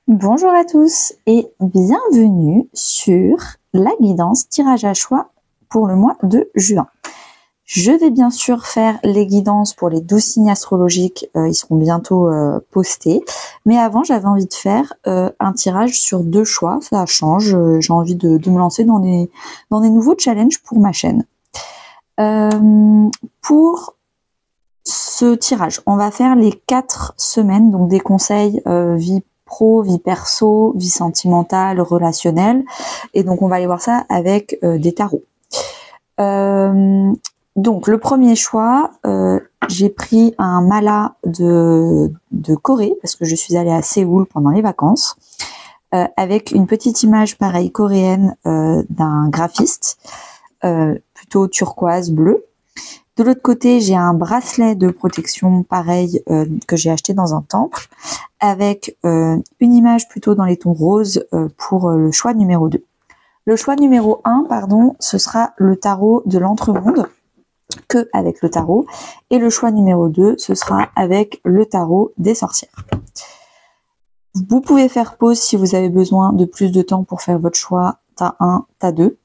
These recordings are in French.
Bonjour à tous et bienvenue sur la guidance tirage à choix pour le mois de juin. Je vais bien sûr faire les guidances pour les 12 signes astrologiques, ils seront bientôt postés. Mais avant, j'avais envie de faire un tirage sur 2 choix, ça change, j'ai envie de me lancer dans des nouveaux challenges pour ma chaîne. Pour ce tirage, on va faire les 4 semaines, donc des conseils vie pro, vie perso, vie sentimentale, relationnelle. Et donc, on va aller voir ça avec des tarots. Donc, le premier choix, j'ai pris un mala de Corée, parce que je suis allée à Séoul pendant les vacances, avec une petite image pareille coréenne d'un graphiste, plutôt turquoise, bleu. De l'autre côté, j'ai un bracelet de protection pareil que j'ai acheté dans un temple, avec une image plutôt dans les tons roses pour le choix numéro 2. Le choix numéro 1, ce sera le tarot de l'entremonde, que avec le tarot. Et le choix numéro 2, ce sera avec le tarot des sorcières. Vous pouvez faire pause si vous avez besoin de plus de temps pour faire votre choix, tas 1, tas 2.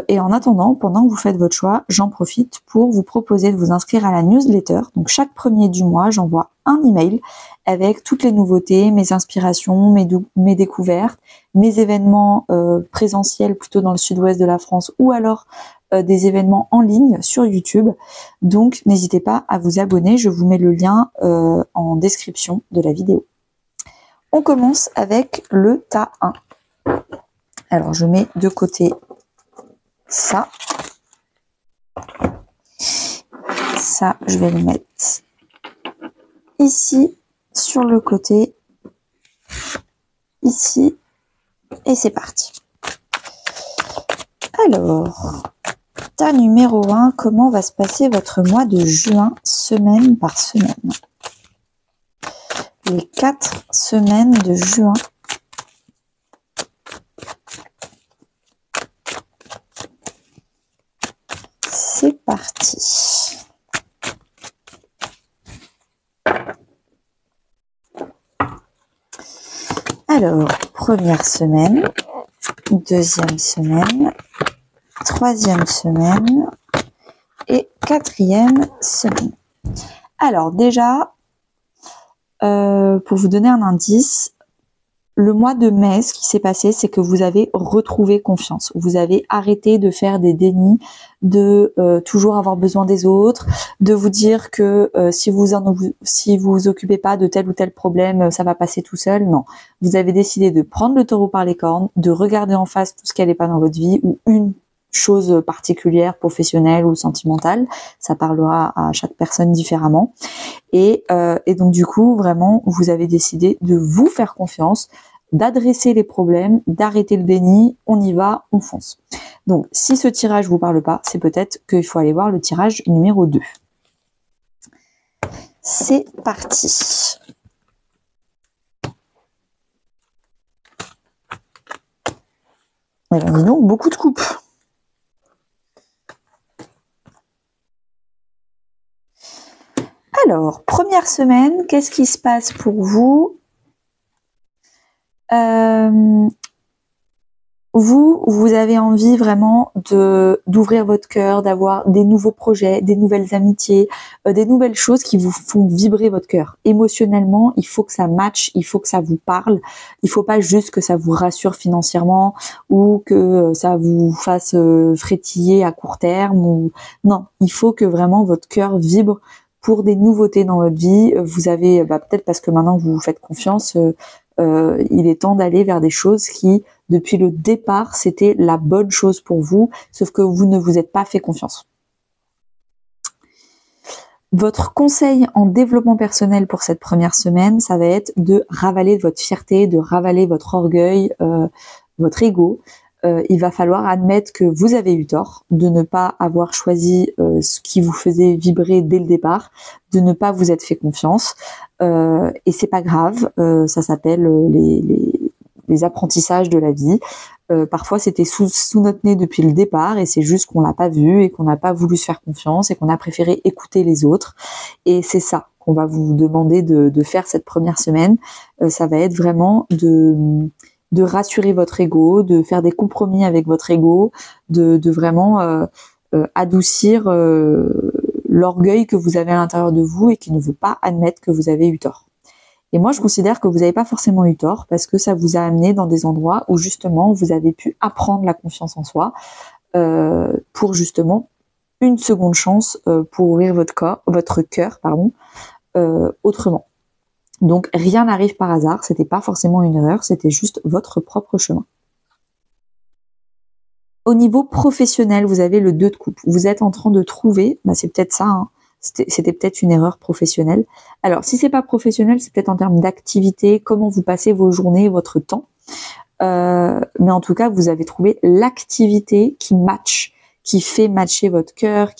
Et en attendant, pendant que vous faites votre choix, j'en profite pour vous proposer de vous inscrire à la newsletter. Donc chaque premier du mois, j'envoie un email avec toutes les nouveautés, mes inspirations, mes découvertes, mes événements présentiels plutôt dans le sud-ouest de la France ou alors des événements en ligne sur YouTube. Donc n'hésitez pas à vous abonner, je vous mets le lien en description de la vidéo. On commence avec le tas 1. Alors je mets de côté ça, je vais le mettre ici, sur le côté, ici, et c'est parti. Alors, tas numéro 1, comment va se passer votre mois de juin, semaine par semaine? Les 4 semaines de juin. C'est parti. Alors, première semaine, deuxième semaine, troisième semaine et quatrième semaine. Alors déjà, pour vous donner un indice, le mois de mai, ce qui s'est passé, c'est que vous avez retrouvé confiance. Vous avez arrêté de faire des dénis, de toujours avoir besoin des autres, de vous dire que si vous occupez pas de tel ou tel problème, ça va passer tout seul. Non, vous avez décidé de prendre le taureau par les cornes, de regarder en face tout ce qui n'allait pas dans votre vie ou une chose particulière, professionnelle ou sentimentale. Ça parlera à chaque personne différemment. Et donc du coup, vraiment, vous avez décidé de vous faire confiance, d'adresser les problèmes, d'arrêter le déni, on y va, on fonce. Donc, si ce tirage vous parle pas, c'est peut-être qu'il faut aller voir le tirage numéro 2. C'est parti. Alors, dis donc, beaucoup de coupes. Alors, première semaine, qu'est-ce qui se passe pour vous? Vous avez envie vraiment d'ouvrir votre cœur, d'avoir des nouveaux projets, des nouvelles amitiés, des nouvelles choses qui vous font vibrer votre cœur. Émotionnellement, il faut que ça matche, il faut que ça vous parle. Il faut pas juste que ça vous rassure financièrement ou que ça vous fasse frétiller à court terme. Non, il faut que vraiment votre cœur vibre pour des nouveautés dans votre vie. Vous avez, peut-être parce que maintenant vous vous faites confiance, il est temps d'aller vers des choses qui, depuis le départ, c'était la bonne chose pour vous, sauf que vous ne vous êtes pas fait confiance. Votre conseil en développement personnel pour cette première semaine, ça va être de ravaler votre fierté, de ravaler votre orgueil, votre ego. Il va falloir admettre que vous avez eu tort, de ne pas avoir choisi ce qui vous faisait vibrer dès le départ, de ne pas vous être fait confiance. Et c'est pas grave, ça s'appelle les apprentissages de la vie. Parfois c'était sous notre nez depuis le départ et c'est juste qu'on l'a pas vu et qu'on n'a pas voulu se faire confiance et qu'on a préféré écouter les autres. Et c'est ça qu'on va vous demander de faire cette première semaine, ça va être vraiment de rassurer votre ego, de faire des compromis avec votre ego, de vraiment adoucir l'orgueil que vous avez à l'intérieur de vous et qui ne veut pas admettre que vous avez eu tort. Et moi, je considère que vous n'avez pas forcément eu tort parce que ça vous a amené dans des endroits où justement vous avez pu apprendre la confiance en soi pour justement une seconde chance pour ouvrir votre cœur, autrement. Donc rien n'arrive par hasard, c'était pas forcément une erreur, c'était juste votre propre chemin. Au niveau professionnel, vous avez le 2 de coupe. Vous êtes en train de trouver, c'est peut-être ça, hein, c'était peut-être une erreur professionnelle. Alors, si c'est pas professionnel, c'est peut-être en termes d'activité, comment vous passez vos journées, votre temps. Mais en tout cas, vous avez trouvé l'activité qui match, qui fait matcher votre cœur,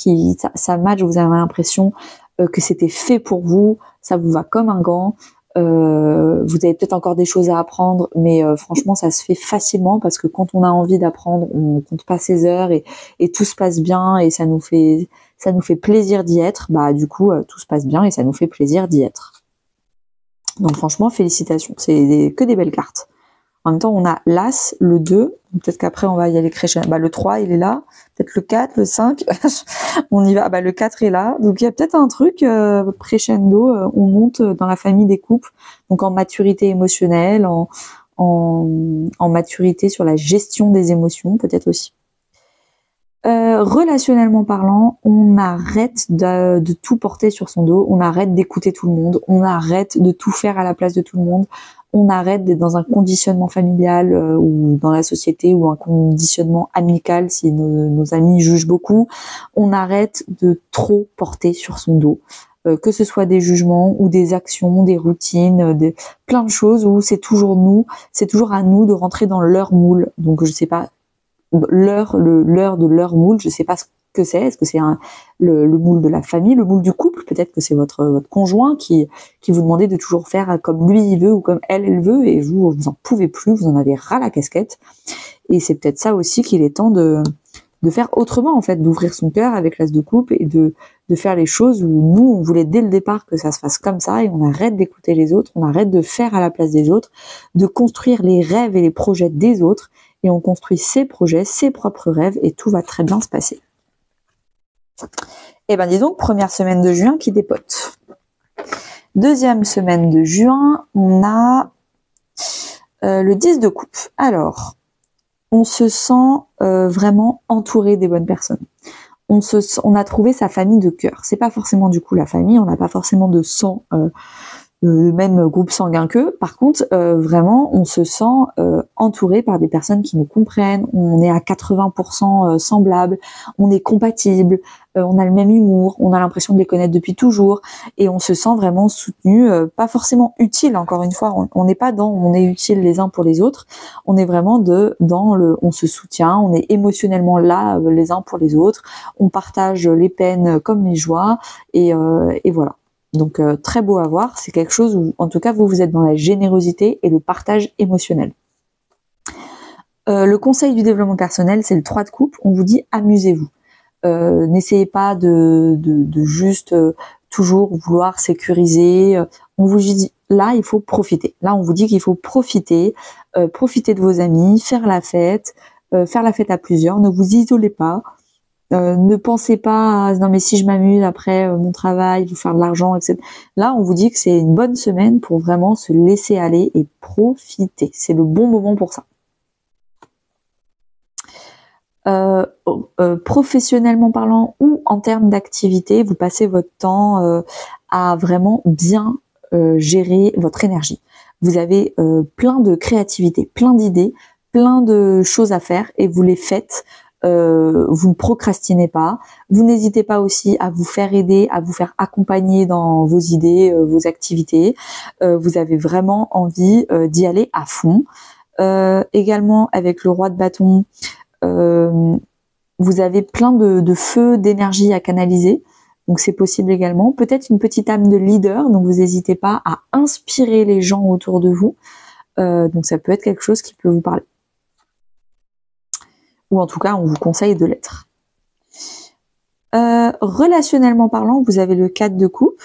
ça match, vous avez l'impression que c'était fait pour vous, ça vous va comme un gant. Vous avez peut-être encore des choses à apprendre, mais franchement, ça se fait facilement parce que quand on a envie d'apprendre, on compte pas ses heures et tout se passe bien et ça nous fait plaisir d'y être. Du coup, tout se passe bien et ça nous fait plaisir d'y être. Donc franchement, félicitations, c'est que des belles cartes. En même temps, on a l'As, le 2, peut-être qu'après on va y aller crescendo. Le 3, il est là, peut-être le 4, le 5, on y va. Le 4 est là, donc il y a peut-être un truc crescendo, on monte dans la famille des couples, donc en maturité émotionnelle, en maturité sur la gestion des émotions, peut-être aussi. Relationnellement parlant, on arrête de tout porter sur son dos, on arrête d'écouter tout le monde, on arrête de tout faire à la place de tout le monde, on arrête d'être dans un conditionnement familial ou dans la société ou un conditionnement amical si nos amis jugent beaucoup, on arrête de trop porter sur son dos. Que ce soit des jugements ou des actions, des routines, plein de choses où c'est toujours à nous de rentrer dans leur moule. Donc je sais pas, l'heure de leur moule, je sais pas ce que c'est. Est-ce que c'est le moule de la famille, le moule du couple? Peut-être que c'est votre conjoint qui vous demandait de toujours faire comme lui il veut ou comme elle veut et vous en pouvez plus, vous en avez ras la casquette. Et c'est peut-être ça aussi qu'il est temps de faire autrement en fait, d'ouvrir son cœur avec l'as de coupe et de faire les choses où nous on voulait dès le départ que ça se fasse comme ça et on arrête d'écouter les autres, on arrête de faire à la place des autres, de construire les rêves et les projets des autres et on construit ses projets, ses propres rêves et tout va très bien se passer. Et dis donc, première semaine de juin qui dépote. Deuxième semaine de juin, on a le 10 de coupe. Alors, on se sent vraiment entouré des bonnes personnes. On a trouvé sa famille de cœur. C'est pas forcément du coup la famille, on n'a pas forcément de sang, le même groupe sanguin qu'eux. Par contre, vraiment, on se sent entouré par des personnes qui nous comprennent. On est à 80% semblables, on est compatibles, on a le même humour, on a l'impression de les connaître depuis toujours et on se sent vraiment soutenu, pas forcément utile. Encore une fois, on n'est pas dans on est utile les uns pour les autres. On est vraiment on se soutient, on est émotionnellement là les uns pour les autres. On partage les peines comme les joies et voilà. Donc très beau à voir, c'est quelque chose où en tout cas vous êtes dans la générosité et le partage émotionnel. Le conseil du développement personnel, c'est le 3 de coupe, on vous dit amusez-vous. N'essayez pas de juste toujours vouloir sécuriser. On vous dit là, il faut profiter. Là, on vous dit qu'il faut profiter de vos amis, faire la fête à plusieurs, ne vous isolez pas. Ne pensez pas à non mais si je m'amuse après mon travail, vous faire de l'argent, etc. Là, on vous dit que c'est une bonne semaine pour vraiment se laisser aller et profiter. C'est le bon moment pour ça. Professionnellement parlant ou en termes d'activité, vous passez votre temps à vraiment bien gérer votre énergie. Vous avez plein de créativité, plein d'idées, plein de choses à faire et vous les faites. Vous ne procrastinez pas. Vous n'hésitez pas aussi à vous faire aider, à vous faire accompagner dans vos idées, vos activités. Vous avez vraiment envie d'y aller à fond. Également avec le roi de bâton, vous avez plein de feux, d'énergie à canaliser. Donc c'est possible également. Peut-être une petite âme de leader, donc vous n'hésitez pas à inspirer les gens autour de vous. Donc ça peut être quelque chose qui peut vous parler. Ou en tout cas, on vous conseille de l'être. Relationnellement parlant, vous avez le 4 de coupe.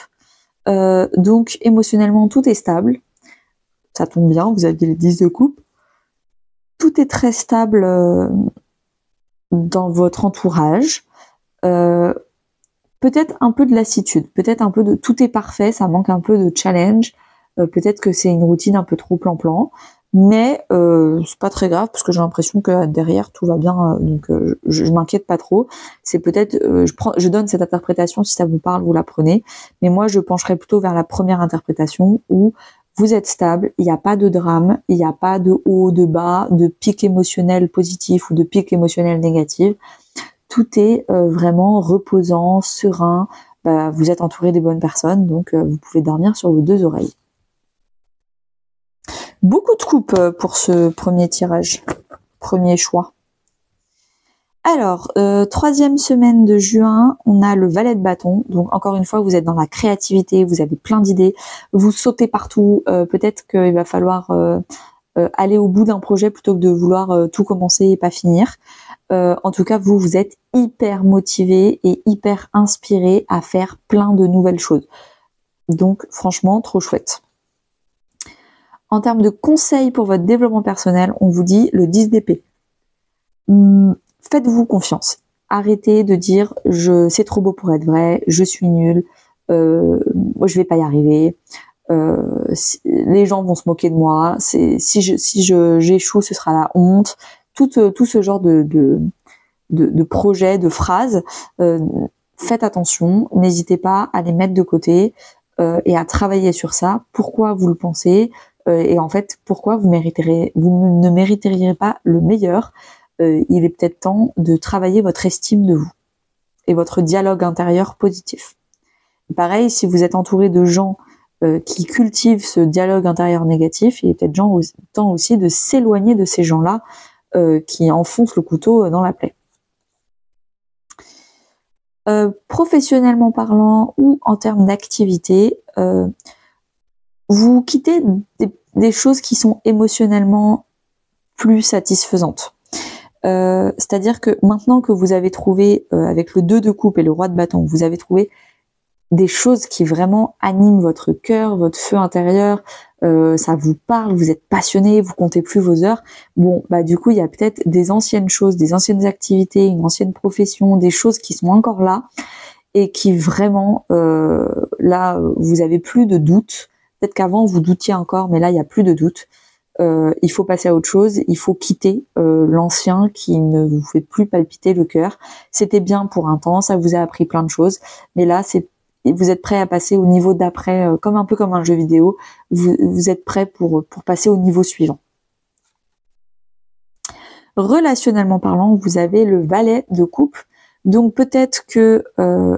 Donc émotionnellement, tout est stable. Ça tombe bien, vous aviez les 10 de coupe. Tout est très stable dans votre entourage. Peut-être un peu de lassitude, peut-être un peu de tout est parfait, ça manque un peu de challenge. Peut-être que c'est une routine un peu trop plan-plan. Mais c'est pas très grave parce que j'ai l'impression que derrière tout va bien, donc je m'inquiète pas trop. C'est peut-être, je donne cette interprétation, si ça vous parle, vous la prenez. Mais moi, je pencherais plutôt vers la première interprétation où vous êtes stable, il n'y a pas de drame, il n'y a pas de haut, de bas, de pic émotionnel positif ou de pic émotionnel négatif. Tout est vraiment reposant, serein. Vous êtes entouré des bonnes personnes, donc vous pouvez dormir sur vos deux oreilles. Beaucoup de coupes pour ce premier tirage, premier choix. Alors, troisième semaine de juin, on a le valet de bâton. Donc encore une fois, vous êtes dans la créativité, vous avez plein d'idées, vous sautez partout. Peut-être qu'il va falloir aller au bout d'un projet plutôt que de vouloir tout commencer et pas finir. En tout cas, vous êtes hyper motivé et hyper inspiré à faire plein de nouvelles choses. Donc franchement, trop chouette. En termes de conseils pour votre développement personnel, on vous dit le 10 d'épée. Faites-vous confiance. Arrêtez de dire c'est trop beau pour être vrai, je suis nulle, moi je vais pas y arriver, les gens vont se moquer de moi, si j'échoue, ce sera la honte. Tout ce genre de projets, de phrases, faites attention, n'hésitez pas à les mettre de côté et à travailler sur ça. Pourquoi vous le pensez et en fait pourquoi vous ne mériteriez pas le meilleur. Il est peut-être temps de travailler votre estime de vous et votre dialogue intérieur positif. Pareil, si vous êtes entouré de gens qui cultivent ce dialogue intérieur négatif, il est peut-être temps aussi de s'éloigner de ces gens-là qui enfoncent le couteau dans la plaie. Professionnellement parlant ou en termes d'activité, vous quittez des choses qui sont émotionnellement plus satisfaisantes. C'est-à-dire que maintenant que vous avez trouvé, avec le 2 de coupe et le roi de bâton, vous avez trouvé des choses qui vraiment animent votre cœur, votre feu intérieur, ça vous parle, vous êtes passionné, vous comptez plus vos heures. Bon, du coup, il y a peut-être des anciennes choses, des anciennes activités, une ancienne profession, des choses qui sont encore là et qui vraiment, là, vous avez plus de doute. Peut-être qu'avant, vous doutiez encore, mais là, il n'y a plus de doute. Il faut passer à autre chose, il faut quitter l'ancien qui ne vous fait plus palpiter le cœur. C'était bien pour un temps, ça vous a appris plein de choses, mais là, vous êtes prêt à passer au niveau d'après, un peu comme un jeu vidéo, vous êtes prêt pour passer au niveau suivant. Relationnellement parlant, vous avez le valet de coupe, donc peut-être que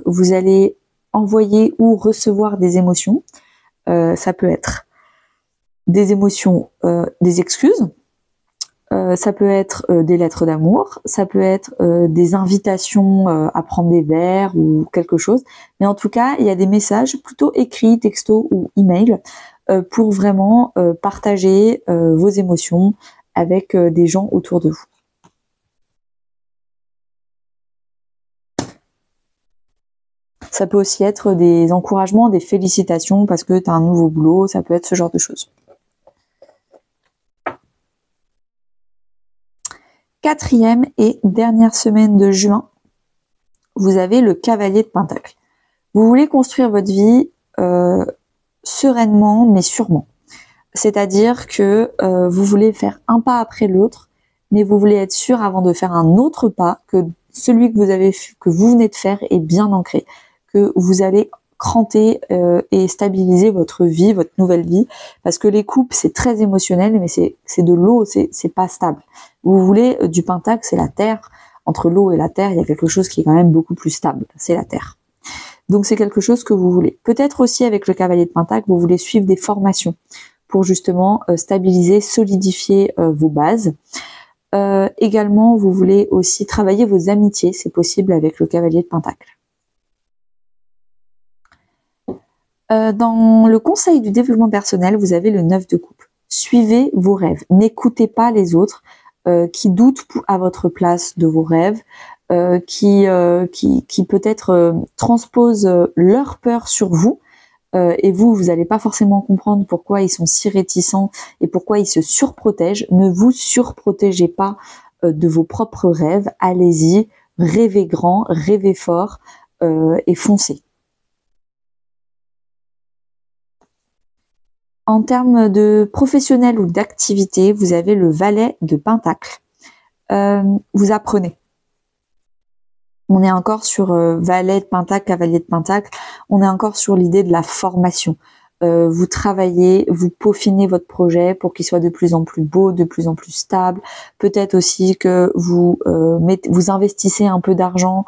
vous allez envoyer ou recevoir des émotions, ça peut être des émotions, des excuses, ça peut être des lettres d'amour, ça peut être des invitations à prendre des verres ou quelque chose, mais en tout cas il y a des messages plutôt écrits, textos ou emails pour vraiment partager vos émotions avec des gens autour de vous. Ça peut aussi être des encouragements, des félicitations parce que tu as un nouveau boulot, ça peut être ce genre de choses. Quatrième et dernière semaine de juin, vous avez le cavalier de Pentacle. Vous voulez construire votre vie sereinement mais sûrement. C'est-à-dire que vous voulez faire un pas après l'autre, mais vous voulez être sûr avant de faire un autre pas que celui que vous venez de faire est bien ancré, que vous allez cranter et stabiliser votre vie, votre nouvelle vie, parce que les coupes c'est très émotionnel, mais c'est de l'eau, c'est pas stable. Vous voulez du pentacle, c'est la terre. Entre l'eau et la terre, il y a quelque chose qui est quand même beaucoup plus stable, c'est la terre. Donc c'est quelque chose que vous voulez. Peut-être aussi avec le cavalier de pentacle, vous voulez suivre des formations pour justement stabiliser, solidifier vos bases. Également, vous voulez aussi travailler vos amitiés, c'est possible avec le cavalier de pentacle. Dans le conseil du développement personnel, vous avez le 9 de coupe. Suivez vos rêves, n'écoutez pas les autres qui doutent à votre place de vos rêves, qui peut-être transposent leur peur sur vous. et vous n'allez pas forcément comprendre pourquoi ils sont si réticents et pourquoi ils se surprotègent. Ne vous surprotégez pas de vos propres rêves. Allez-y, rêvez grand, rêvez fort et foncez. En termes de professionnel ou d'activité, vous avez le valet de Pentacle. Vous apprenez. On est encore sur valet de Pentacle, cavalier de Pentacle. On est encore sur l'idée de la formation. Vous travaillez, vous peaufinez votre projet pour qu'il soit de plus en plus beau, de plus en plus stable. Peut-être aussi que vous investissez un peu d'argent,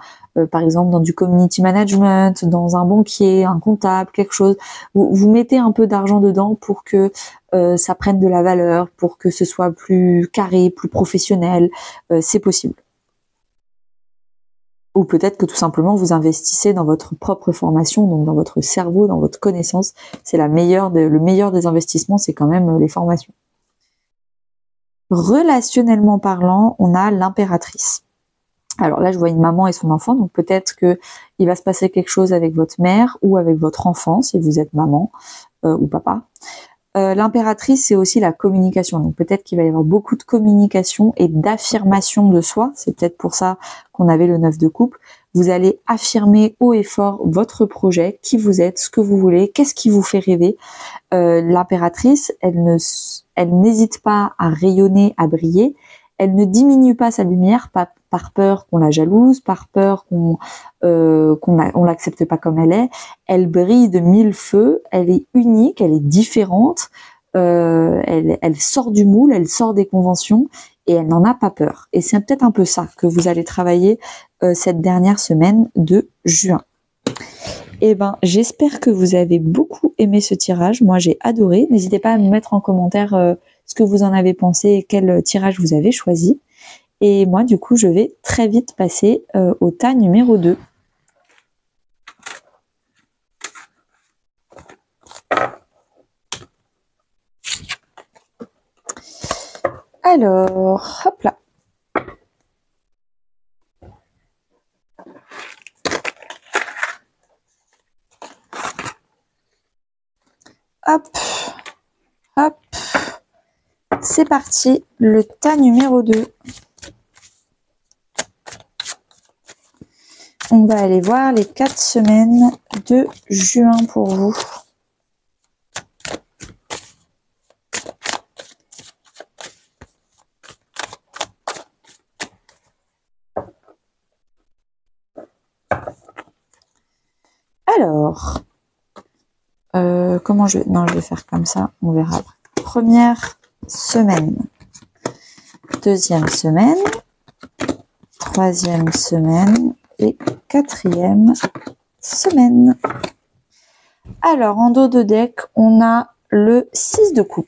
par exemple dans du community management, dans un banquier, un comptable, quelque chose. Vous mettez un peu d'argent dedans pour que ça prenne de la valeur, pour que ce soit plus carré, plus professionnel. C'est possible. Ou peut-être que tout simplement vous investissez dans votre propre formation, donc dans votre cerveau, dans votre connaissance. C'est le meilleur des investissements, c'est quand même les formations. Relationnellement parlant, on a l'impératrice. Alors là, je vois une maman et son enfant, donc peut-être que il va se passer quelque chose avec votre mère ou avec votre enfant, si vous êtes maman ou papa. L'impératrice, c'est aussi la communication. Donc peut-être qu'il va y avoir beaucoup de communication et d'affirmation de soi. C'est peut-être pour ça qu'on avait le 9 de coupe. Vous allez affirmer haut et fort votre projet, qui vous êtes, ce que vous voulez, qu'est-ce qui vous fait rêver. L'impératrice, elle n'hésite pas à rayonner, à briller. Elle ne diminue pas sa lumière, pas par peur qu'on la jalouse, par peur qu'on l'accepte pas comme elle est. Elle brille de mille feux, elle est unique, elle est différente, elle sort du moule, elle sort des conventions et elle n'en a pas peur. Et c'est peut-être un peu ça que vous allez travailler cette dernière semaine de juin. Eh ben, j'espère que vous avez beaucoup aimé ce tirage. Moi, j'ai adoré. N'hésitez pas à me mettre en commentaire ce que vous en avez pensé et quel tirage vous avez choisi. Et moi, du coup, je vais très vite passer au tas numéro 2. Alors, hop là. Hop, hop. C'est parti, le tas numéro 2. On va aller voir les 4 semaines de juin pour vous. Alors, comment je vais... Non, je vais faire comme ça, on verra après. Première semaine, deuxième semaine, troisième semaine et quatrième semaine. Alors, en dos de deck, on a le 6 de coupe.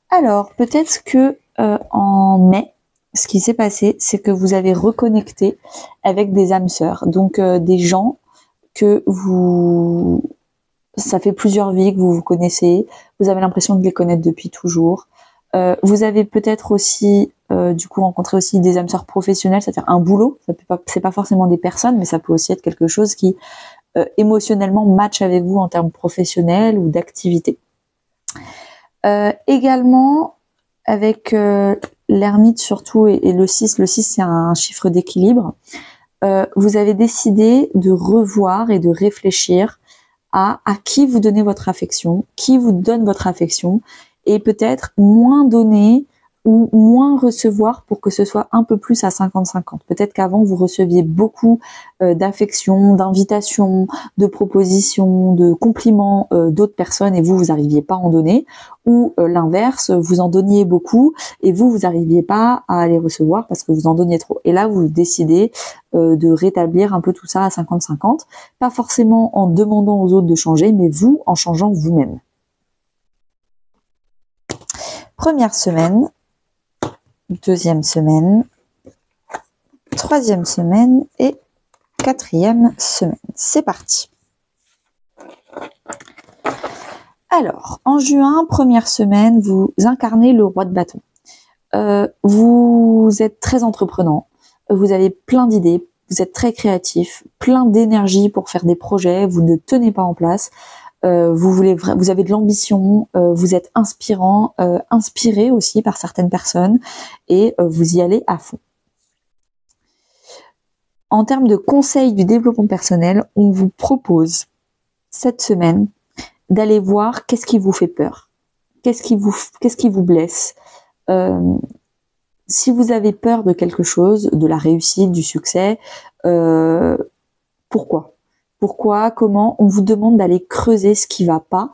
Alors, peut-être que en mai, ce qui s'est passé, c'est que vous avez reconnecté avec des âmes sœurs. Donc, des gens que ça fait plusieurs vies que vous vous connaissez. Vous avez l'impression de les connaître depuis toujours. Vous avez peut-être aussi, du coup, rencontré aussi des âmes sœurs professionnelles, c'est-à-dire un boulot. C'est pas forcément des personnes, mais ça peut aussi être quelque chose qui émotionnellement match avec vous en termes professionnels ou d'activité. Également, avec l'ermite surtout et le 6 c'est un chiffre d'équilibre. Vous avez décidé de revoir et de réfléchir à qui vous donnez votre affection, qui vous donne votre affection, et peut-être moins donner ou moins recevoir pour que ce soit un peu plus à 50-50. Peut-être qu'avant, vous receviez beaucoup d'affection, d'invitations, de propositions, de compliments d'autres personnes et vous n'arriviez pas à en donner. Ou l'inverse, vous en donniez beaucoup et vous n'arriviez pas à les recevoir parce que vous en donniez trop. Et là, vous décidez de rétablir un peu tout ça à 50-50. Pas forcément en demandant aux autres de changer, mais vous, en changeant vous-même. Première semaine, deuxième semaine, troisième semaine et quatrième semaine. C'est parti. Alors, en juin, première semaine, vous incarnez le roi de bâton. Vous êtes très entreprenant, vous avez plein d'idées, vous êtes très créatif, plein d'énergie pour faire des projets, vous ne tenez pas en place. vous avez de l'ambition, vous êtes inspirant, inspiré aussi par certaines personnes et vous y allez à fond. En termes de conseils du développement personnel, on vous propose cette semaine d'aller voir qu'est-ce qui vous fait peur, qu'est-ce qui vous blesse. Si vous avez peur de quelque chose, de la réussite, du succès, pourquoi ? Pourquoi, comment? On vous demande d'aller creuser ce qui va pas.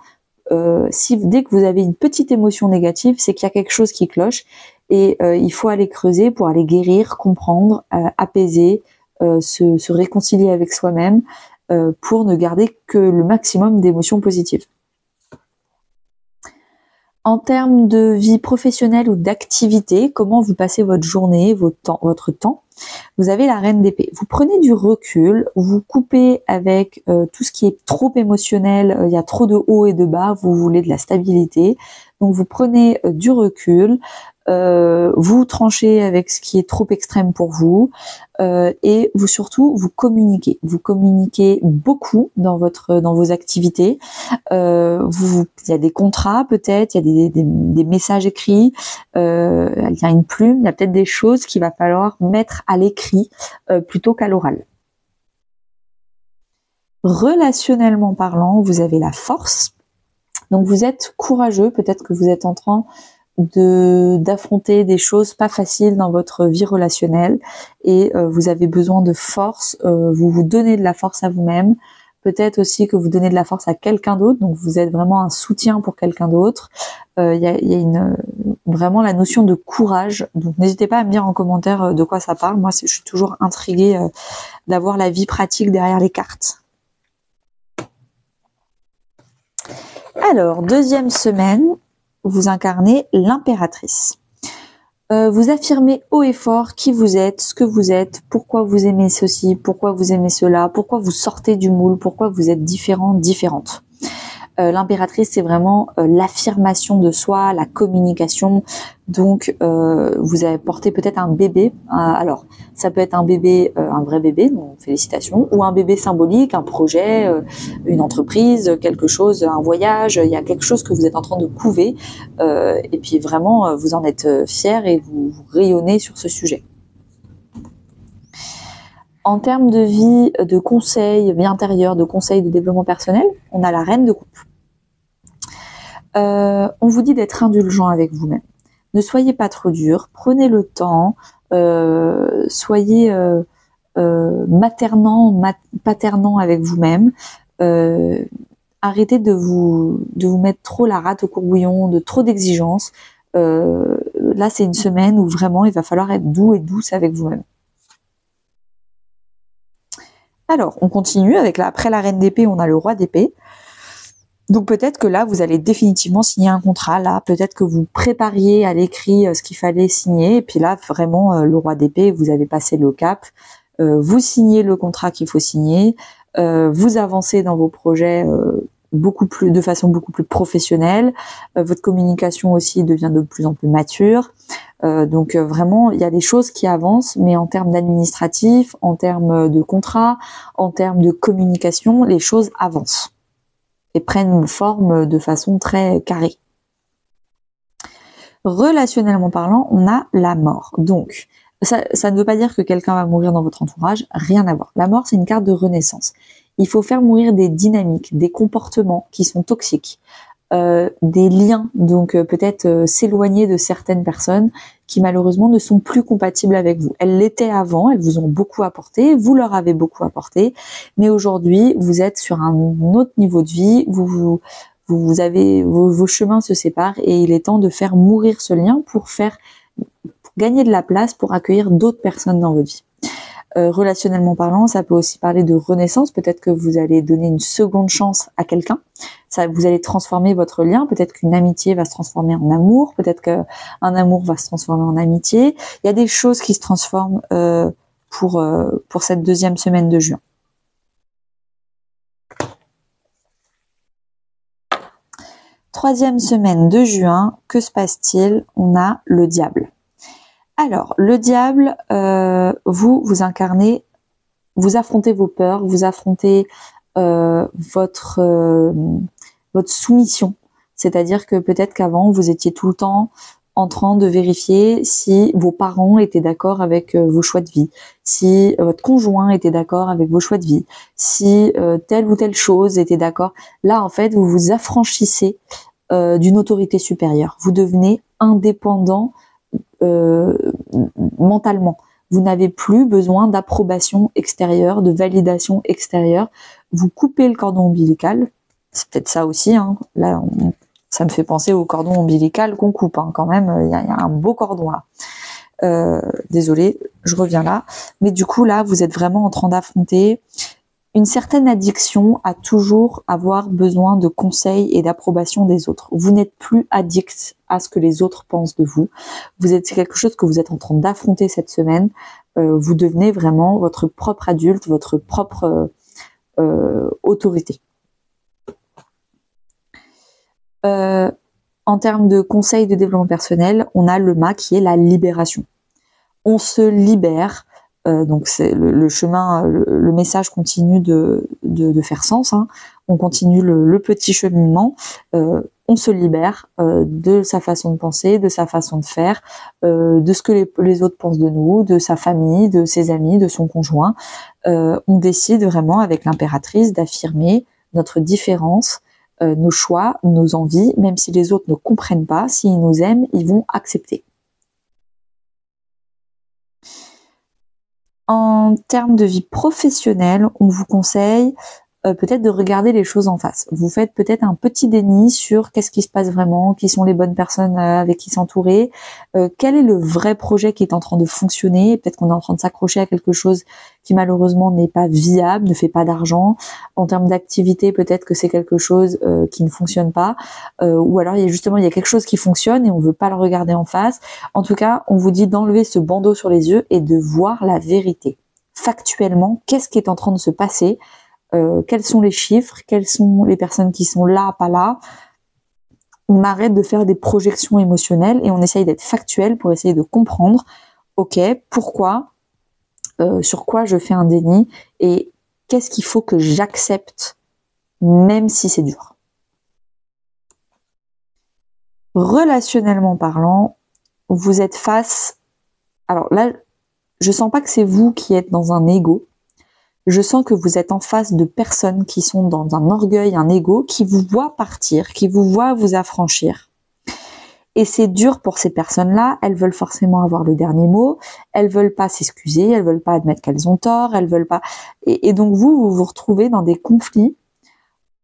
Dès que vous avez une petite émotion négative, c'est qu'il y a quelque chose qui cloche et il faut aller creuser pour aller guérir, comprendre, apaiser, se réconcilier avec soi-même pour ne garder que le maximum d'émotions positives. En termes de vie professionnelle ou d'activité, comment vous passez votre journée, votre temps? Vous avez la reine d'épée. Vous prenez du recul, vous coupez avec tout ce qui est trop émotionnel, il y a trop de hauts et de bas, vous voulez de la stabilité. Donc vous prenez du recul, vous tranchez avec ce qui est trop extrême pour vous et vous communiquez. Vous communiquez beaucoup dans vos activités. Il y a des contrats peut-être, il y a des messages écrits, il y a une plume, il y a peut-être des choses qu'il va falloir mettre à l'écrit plutôt qu'à l'oral. Relationnellement parlant, vous avez la force. Donc vous êtes courageux, peut-être que vous êtes en train d'affronter des choses pas faciles dans votre vie relationnelle et vous avez besoin de force, vous vous donnez de la force à vous-même, peut-être aussi que vous donnez de la force à quelqu'un d'autre, donc vous êtes vraiment un soutien pour quelqu'un d'autre. Il y a vraiment la notion de courage, donc n'hésitez pas à me dire en commentaire de quoi ça parle. Moi je suis toujours intriguée d'avoir la vie pratique derrière les cartes. Alors, deuxième semaine, vous incarnez l'impératrice. Vous affirmez haut et fort qui vous êtes, ce que vous êtes, pourquoi vous aimez ceci, pourquoi vous aimez cela, pourquoi vous sortez du moule, pourquoi vous êtes différent, différente. L'impératrice, c'est vraiment l'affirmation de soi, la communication. Donc, vous avez porté peut-être un bébé. Alors, ça peut être un bébé, un vrai bébé, donc félicitations, ou un bébé symbolique, un projet, une entreprise, quelque chose, un voyage. Il y a quelque chose que vous êtes en train de couver. Et puis vraiment, vous en êtes fiers et vous rayonnez sur ce sujet. En termes de vie, de conseils, vie intérieure, de conseils de développement personnel, on a la reine de coupe. On vous dit d'être indulgent avec vous-même. Ne soyez pas trop dur, prenez le temps, soyez paternant avec vous-même. Arrêtez de vous mettre trop la rate au courbouillon, de trop d'exigences. Là, c'est une semaine où vraiment il va falloir être doux et douce avec vous-même. Alors, on continue avec après la reine d'épée, on a le roi d'épée. Donc peut-être que là, vous allez définitivement signer un contrat. Là, peut-être que vous prépariez à l'écrit ce qu'il fallait signer. Et puis là, vraiment, le roi d'épée, vous avez passé le cap. Vous signez le contrat qu'il faut signer. Vous avancez dans vos projets de façon beaucoup plus professionnelle. Votre communication aussi devient de plus en plus mature. Donc vraiment, il y a des choses qui avancent, mais en termes d'administratif, en termes de contrat, en termes de communication, les choses avancent et prennent forme de façon très carrée. Relationnellement parlant, on a la mort. Donc, ça ne veut pas dire que quelqu'un va mourir dans votre entourage, rien à voir. La mort, c'est une carte de renaissance. Il faut faire mourir des dynamiques, des comportements qui sont toxiques, des liens, donc peut-être s'éloigner de certaines personnes qui malheureusement ne sont plus compatibles avec vous. Elles l'étaient avant, elles vous ont beaucoup apporté, vous leur avez beaucoup apporté, mais aujourd'hui vous êtes sur un autre niveau de vie, vous avez vos chemins se séparent et il est temps de faire mourir ce lien pour gagner de la place pour accueillir d'autres personnes dans votre vie. Relationnellement parlant, ça peut aussi parler de renaissance. Peut-être que vous allez donner une seconde chance à quelqu'un. Vous allez transformer votre lien. Peut-être qu'une amitié va se transformer en amour. Peut-être qu'un amour va se transformer en amitié. Il y a des choses qui se transforment pour cette deuxième semaine de juin. Troisième semaine de juin, que se passe-t-il? On a le diable. Alors, le diable, vous incarnez, vous affrontez vos peurs, vous affrontez votre soumission. C'est-à-dire que peut-être qu'avant, vous étiez tout le temps en train de vérifier si vos parents étaient d'accord avec vos choix de vie, si votre conjoint était d'accord avec vos choix de vie, si telle ou telle chose était d'accord. Là, en fait, vous vous affranchissez d'une autorité supérieure. Vous devenez indépendant mentalement. Vous n'avez plus besoin d'approbation extérieure, de validation extérieure. Vous coupez le cordon ombilical. C'est peut-être ça aussi. Hein. Là, ça me fait penser au cordon ombilical qu'on coupe. Hein. Quand même, il y a un beau cordon là. Désolée, je reviens là. Mais du coup, là, vous êtes vraiment en train d'affronter une certaine addiction à toujours avoir besoin de conseils et d'approbation des autres. Vous n'êtes plus addict à ce que les autres pensent de vous. C'est quelque chose que vous êtes en train d'affronter cette semaine. Vous devenez vraiment votre propre adulte, votre propre autorité. En termes de conseils de développement personnel, on a le mât qui est la libération. On se libère. Donc c'est le chemin, le message continue de faire sens. Hein. On continue le petit cheminement. On se libère de sa façon de penser, de sa façon de faire, de ce que les autres pensent de nous, de sa famille, de ses amis, de son conjoint. On décide vraiment avec l'impératrice d'affirmer notre différence, nos choix, nos envies, même si les autres ne comprennent pas, s'ils nous aiment, ils vont accepter. En termes de vie professionnelle, on vous conseille peut-être de regarder les choses en face. Vous faites peut-être un petit déni sur qu'est-ce qui se passe vraiment, qui sont les bonnes personnes avec qui s'entourer, quel est le vrai projet qui est en train de fonctionner. Peut-être qu'on est en train de s'accrocher à quelque chose qui malheureusement n'est pas viable, ne fait pas d'argent. En termes d'activité, peut-être que c'est quelque chose qui ne fonctionne pas, ou alors il y a quelque chose qui fonctionne et on veut pas le regarder en face. En tout cas, on vous dit d'enlever ce bandeau sur les yeux et de voir la vérité. Factuellement, qu'est-ce qui est en train de se passer? Quels sont les chiffres, quelles sont les personnes qui sont là, pas là. On arrête de faire des projections émotionnelles et on essaye d'être factuel pour essayer de comprendre, ok, pourquoi, sur quoi je fais un déni et qu'est-ce qu'il faut que j'accepte, même si c'est dur. Relationnellement parlant, vous êtes face... Alors là, je sens pas que c'est vous qui êtes dans un ego. Je sens que vous êtes en face de personnes qui sont dans un orgueil, un ego, qui vous voient partir, qui vous voient vous affranchir. Et c'est dur pour ces personnes-là, elles veulent forcément avoir le dernier mot, elles veulent pas s'excuser, elles veulent pas admettre qu'elles ont tort, elles veulent pas... Et donc vous vous retrouvez dans des conflits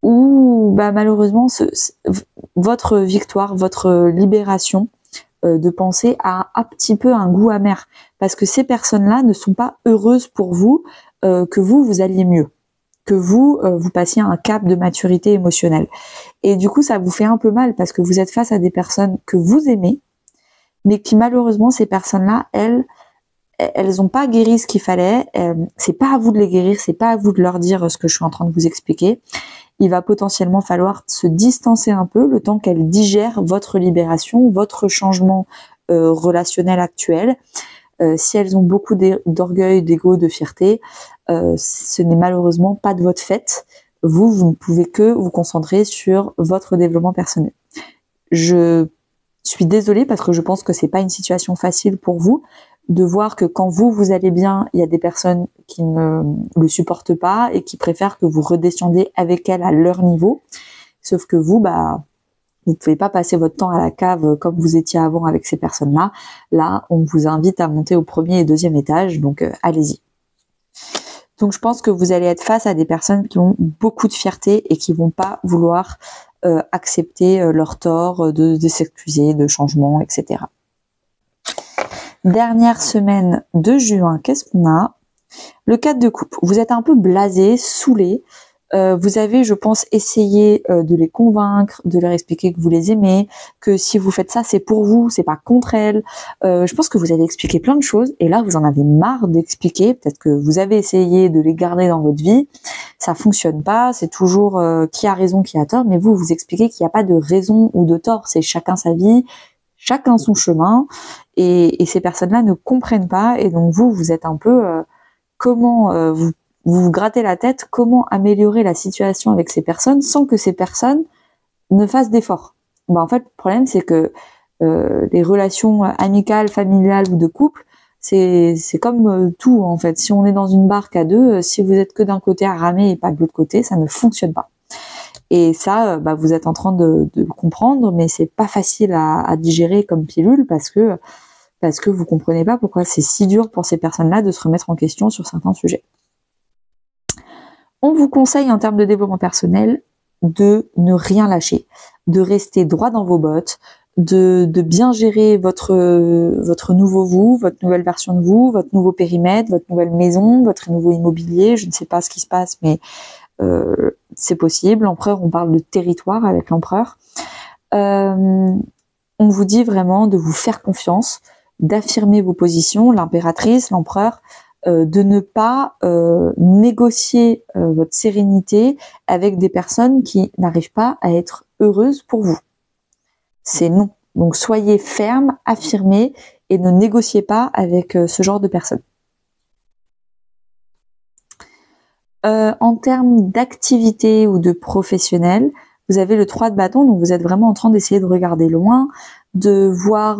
où malheureusement votre victoire, votre libération de pensée a un petit peu un goût amer. Parce que ces personnes-là ne sont pas heureuses pour vous, que vous alliez mieux, que vous passiez un cap de maturité émotionnelle. Et du coup, ça vous fait un peu mal parce que vous êtes face à des personnes que vous aimez, mais qui malheureusement, ces personnes-là, elles ont pas guéri ce qu'il fallait. C'est pas à vous de les guérir, c'est pas à vous de leur dire ce que je suis en train de vous expliquer. Il va potentiellement falloir se distancer un peu le temps qu'elles digèrent votre libération, votre changement relationnel actuel. Si elles ont beaucoup d'orgueil, d'ego, de fierté, ce n'est malheureusement pas de votre fait. Vous ne pouvez que vous concentrer sur votre développement personnel. Je suis désolée parce que je pense que c'est pas une situation facile pour vous de voir que quand vous allez bien, il y a des personnes qui ne le supportent pas et qui préfèrent que vous redescendiez avec elles à leur niveau. Sauf que vous pouvez pas passer votre temps à la cave comme vous étiez avant avec ces personnes-là. Là, on vous invite à monter au premier et deuxième étage, donc allez-y. Donc je pense que vous allez être face à des personnes qui ont beaucoup de fierté et qui vont pas vouloir accepter leur tort, de s'excuser, de changement, etc. Dernière semaine de juin, qu'est-ce qu'on a? Le 4 de coupe. Vous êtes un peu blasé, saoulé. Vous avez, je pense, essayé de les convaincre, de leur expliquer que vous les aimez, que si vous faites ça, c'est pour vous, c'est pas contre elles. Je pense que vous avez expliqué plein de choses et là, vous en avez marre d'expliquer. Peut-être que vous avez essayé de les garder dans votre vie, ça fonctionne pas, c'est toujours qui a raison, qui a tort, mais vous expliquez qu'il n'y a pas de raison ou de tort, c'est chacun sa vie, chacun son chemin et ces personnes-là ne comprennent pas et donc vous êtes un peu comment vous vous grattez la tête comment améliorer la situation avec ces personnes sans que ces personnes ne fassent d'efforts. En fait, le problème, c'est que les relations amicales, familiales ou de couple, c'est comme tout en fait. Si on est dans une barque à deux, si vous êtes que d'un côté à ramer et pas de l'autre côté, ça ne fonctionne pas. Et ça, vous êtes en train de comprendre, mais c'est pas facile à digérer comme pilule parce que vous comprenez pas pourquoi c'est si dur pour ces personnes-là de se remettre en question sur certains sujets. On vous conseille en termes de développement personnel de ne rien lâcher, de rester droit dans vos bottes, de bien gérer votre nouveau vous, votre nouvelle version de vous, votre nouveau périmètre, votre nouvelle maison, votre nouveau immobilier. Je ne sais pas ce qui se passe, mais c'est possible. L'empereur, on parle de territoire avec l'empereur. On vous dit vraiment de vous faire confiance, d'affirmer vos positions, l'impératrice, l'empereur, de ne pas négocier votre sérénité avec des personnes qui n'arrivent pas à être heureuses pour vous. C'est non. Donc soyez ferme, affirmez et ne négociez pas avec ce genre de personnes. En termes d'activité ou de professionnel, vous avez le 3 de bâton, donc vous êtes vraiment en train d'essayer de regarder loin, de voir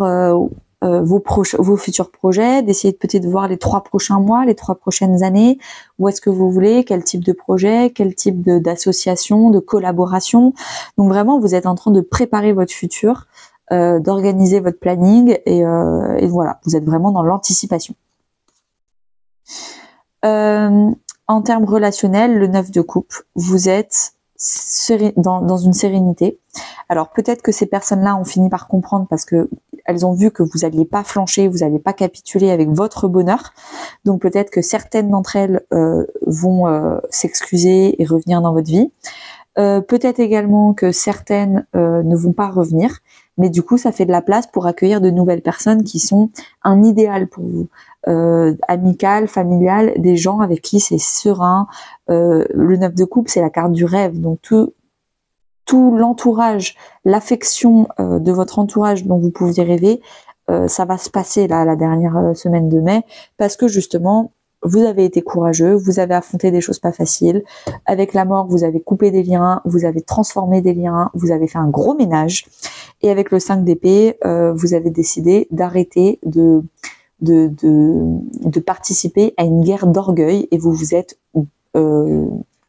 vos futurs projets, d'essayer de peut-être voir les 3 prochains mois, les 3 prochaines années, où est-ce que vous voulez, quel type de projet, quel type d'association, de collaboration. Donc vraiment, vous êtes en train de préparer votre futur, d'organiser votre planning et voilà, vous êtes vraiment dans l'anticipation. En termes relationnels, le 9 de coupe, vous êtes dans une sérénité. Alors peut-être que ces personnes-là ont fini par comprendre parce que elles ont vu que vous n'alliez pas flancher, vous n'alliez pas capituler avec votre bonheur. Donc peut-être que certaines d'entre elles vont s'excuser et revenir dans votre vie. Peut-être également que certaines ne vont pas revenir, mais du coup ça fait de la place pour accueillir de nouvelles personnes qui sont un idéal pour vous. Amical, familial, des gens avec qui c'est serein. Le 9 de coupe, c'est la carte du rêve, donc tout l'entourage, l'affection de votre entourage dont vous pouviez rêver, ça va se passer là la dernière semaine de mai, parce que justement vous avez été courageux, vous avez affronté des choses pas faciles. Avec la mort, vous avez coupé des liens, vous avez transformé des liens, vous avez fait un gros ménage. Et avec le 5 d'épée, vous avez décidé d'arrêter de participer à une guerre d'orgueil et vous vous êtes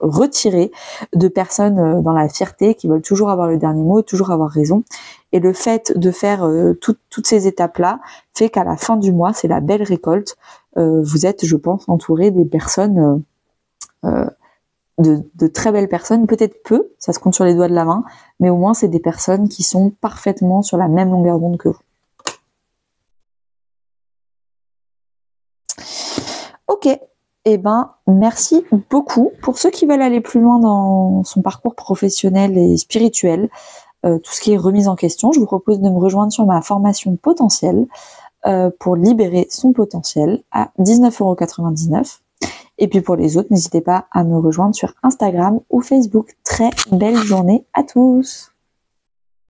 retiré de personnes dans la fierté qui veulent toujours avoir le dernier mot, toujours avoir raison. Et le fait de faire toutes ces étapes-là fait qu'à la fin du mois, c'est la belle récolte. Vous êtes, je pense, entouré des personnes, de très belles personnes, peut-être peu, ça se compte sur les doigts de la main, mais au moins c'est des personnes qui sont parfaitement sur la même longueur d'onde que vous. Ok, eh ben merci beaucoup. Pour ceux qui veulent aller plus loin dans son parcours professionnel et spirituel, tout ce qui est remise en question, je vous propose de me rejoindre sur ma formation potentielle pour libérer son potentiel à 19,99 €. Et puis pour les autres, n'hésitez pas à me rejoindre sur Instagram ou Facebook. Très belle journée à tous!